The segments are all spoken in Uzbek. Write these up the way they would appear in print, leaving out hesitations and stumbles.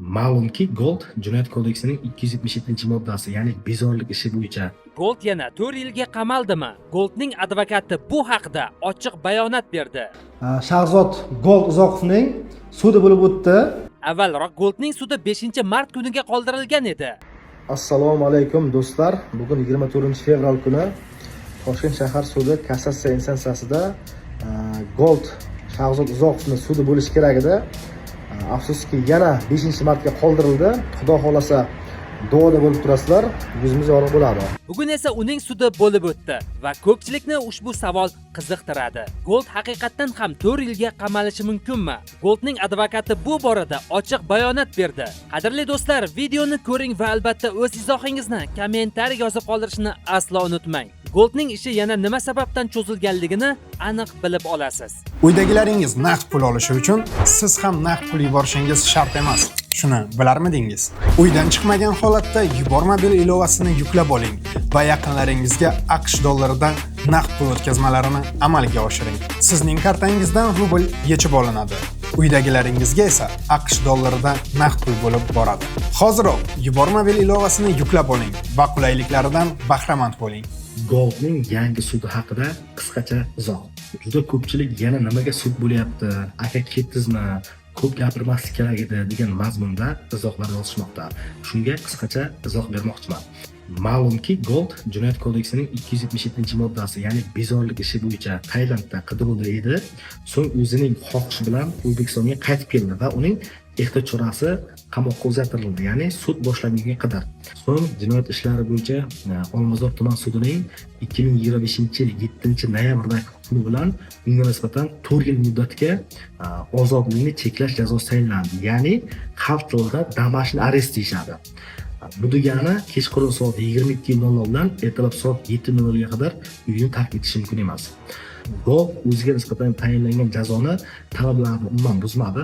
Ma'lumki, Gold Jinoyat kodeksining 277-moddasi, ya'ni bezorilik ishi bo'yicha Gold yana 4 yilga qamaldimi? Goldning advokati bu haqda ochiq bayonot berdi. Shahzod Gold Uzoqovning sudi bo'lib o'tdi. Avvalroq Goldning sudi 5-mart kuniga qoldirilgan edi. Assalomu alaykum do'stlar. Bugun 24-fevral kuni Toshkent shahar sudi kassatsiya instansiyasida Gold Shahzod Uzoqovning sudi bo'lishi kerak edi. Afsuski yana 5-martga qoldirildi. Xudo xolasa duoda bo'lib turasizlar, yuzimiz yorug' bo'ladi. Bugun esa uning sudi bo'lib o'tdi va ko'pchilikni ushbu savol qiziqtiradi. Gold haqiqatan ham 4 yilga qamalishi mumkinmi? Goldning advokati bu borada ochiq bayonot berdi. Qadrli do'stlar, videoni ko'ring va albatta o'z izohingizni kommentariy yozib qoldirishni aslo unutmang. Goldning ishi yana nima sababdan cho'zilganligini aniq bilib olasiz. Uydagilaringiz naqd pul olishi uchun siz ham naqd pul yuborishingiz shart emas. Shuni bilarmidingiz? Uydan chiqmagan holatda yuborma bil ilovasini yuklab oling va yaqinlaringizga AQSh dollaridan naqd pul o'tkazmalarini amalga oshiring. Sizning kartangizdan rubl yechib olinadi. Uydagilaringizga esa AQSh dollaridan naqd pul bo'lib boradi. Hoziroq yuborma bil ilovasini yuklab oling va qulayliklaridan bahramand bo'ling. Goldning yangi sudi haqida qisqacha izoh. Juda ko'pchilik yana nimaga sud bo'lyapti, aka ketdingizmi, ko'p gapirmaslik kerak edi degan mazmunda izohlar yozishmoqda. Shunga qisqacha izoh bermoqchiman. Ma'lumki, Gold Jinoyat kodeksining 277-moddasi, ya'ni bezorilik ishi bo'yicha Tailandda qidiruvda edi. So'ng o'zining xohishi bilan O'zbekistonga qaytib keldi va uning ehtiyot chorasi qamoqqa uzatirildi, ya'ni sud boshlangunga qadar. So'ng jinoyat ishlari bo'yicha Olmazor tuman sudining 2025-yil 7-noyabrdagi hukmi bilan unga nisbatan 4 yil muddatga ozodlikni cheklash jazosi tayinlandi, ya'ni xalq tilida domashniy arest deyishadi. Bu degani kechqurun soat 22:00 dan ertalab soat 7:00 ga qadar uyini tark etishi mumkin emas. Gold o'ziga nisbatan tayinlangan jazoni talablarini umuman buzmadi.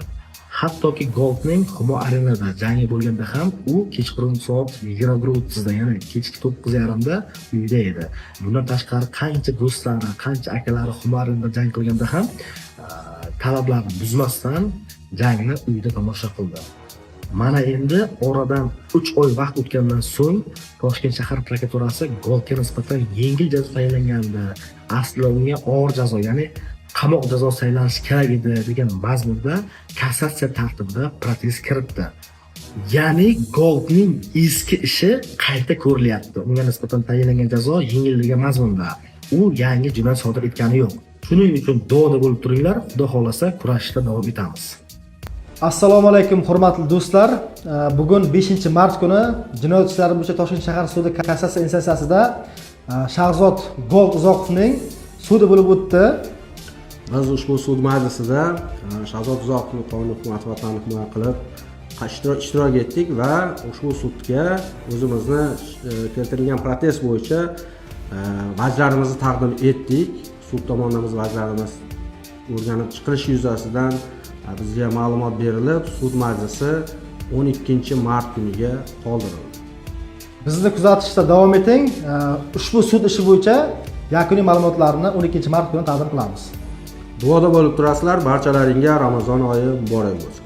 Hattoki Goldning Humo Arenada jangi bo'lganda ham u kechqurun soat 21:30 da, ya'ni kechki 9:30 da uyda edi. Bundan tashqari qancha do'stlari, qancha akalari Humo Arenada jang qilganda ham talablarni buzmasdan jangni uyda tomosha qildi. Mana endi oradan 3 oy vaqt o'tgandan so'ng Toshkent shahar prokuraturasi Goldga nisbatan yengil jazo tayinlangandi. Aslida unga og'ir jazo, ya'ni qamoq jazosi taylanishi kerak edi degan mazmunda kassatsiya tartibida protest kiritdi. Ya'ni Goldning eski ishi qayta ko'rilyapti. Unga nisbatan tayinlangan jazo yengilligiga mazmunda. U yangi jinoyat sodir etgani yo'q. Shuning uchun duoda bo'lib turinglar, Xudo xolasa kurashishda davom etamiz. Assalomu alaykum hurmatli do'stlar. Bugun 5-mart kuni Jinoyat ishlari bo'yicha Toshkent shahar sudi kassatsiya instansiyasida Shahzod Gold Uzoqovning sudi bo'lib o'tdi. Biz ushbu sud majlisida Shahzod Uzoqovning qonuniy huquq-tartibotlarni himoya qilib ishtirok etdik va ushbu sudga o'zimizni keltirilgan protest bo'yicha vajlarimizni taqdim etdik. Sud tomonidan biz vajlarimiz o'rganib chiqilishi yuzasidan bizga ma'lumot berilib, sud majlisi 12-mart kuniga qoldirildi. Bizni kuzatishda davom eting. Ushbu sud ishi bo'yicha yakuniy ma'lumotlarni 12-mart kuni taqdim qilamiz. Duoda bo'lib turasizlar, barchalaringga Ramazon oyi muborak bo'lsin.